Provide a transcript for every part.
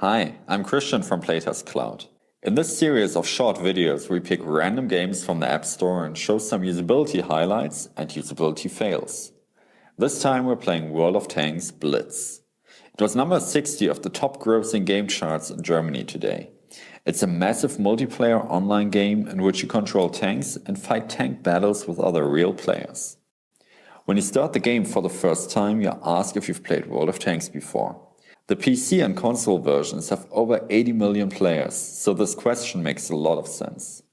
Hi, I'm Christian from PlaytestCloud. In this series of short videos, we pick random games from the App Store and show some usability highlights and usability fails. This time we're playing World of Tanks Blitz. It was number 60 of the top grossing game charts in Germany today. It's a massive multiplayer online game in which you control tanks and fight tank battles with other real players. When you start the game for the first time, you're asked if you've played World of Tanks before. The PC and console versions have over 80 million players, so this question makes a lot of sense.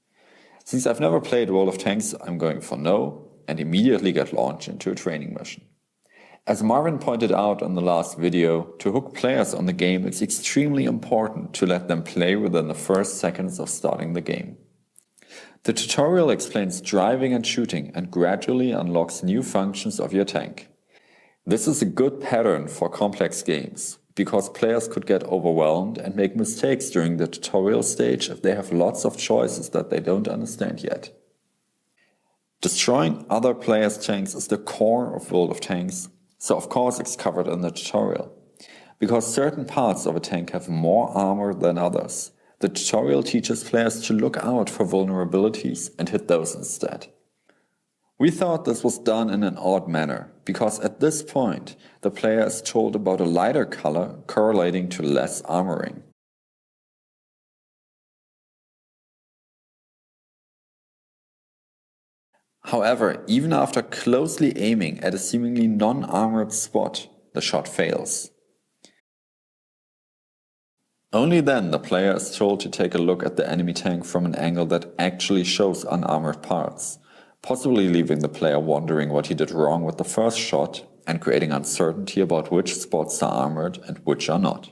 Since I've never played World of Tanks, I'm going for no and immediately get launched into a training mission. As Marvin pointed out in the last video, to hook players on the game, it's extremely important to let them play within the first seconds of starting the game. The tutorial explains driving and shooting and gradually unlocks new functions of your tank. This is a good pattern for complex games, because players could get overwhelmed and make mistakes during the tutorial stage if they have lots of choices that they don't understand yet. Destroying other players' tanks is the core of World of Tanks, so of course it's covered in the tutorial. Because certain parts of a tank have more armor than others, the tutorial teaches players to look out for vulnerabilities and hit those instead. We thought this was done in an odd manner, because at this point, the player is told about a lighter color correlating to less armoring. However, even after closely aiming at a seemingly non-armored spot, the shot fails. Only then the player is told to take a look at the enemy tank from an angle that actually shows unarmored parts, possibly leaving the player wondering what he did wrong with the first shot and creating uncertainty about which spots are armored and which are not.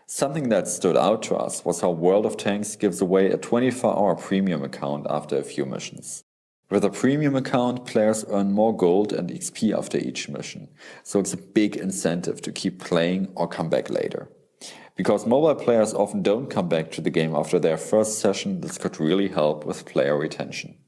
Something that stood out to us was how World of Tanks gives away a 24-hour premium account after a few missions. With a premium account, players earn more gold and XP after each mission, so it's a big incentive to keep playing or come back later. Because mobile players often don't come back to the game after their first session, this could really help with player retention.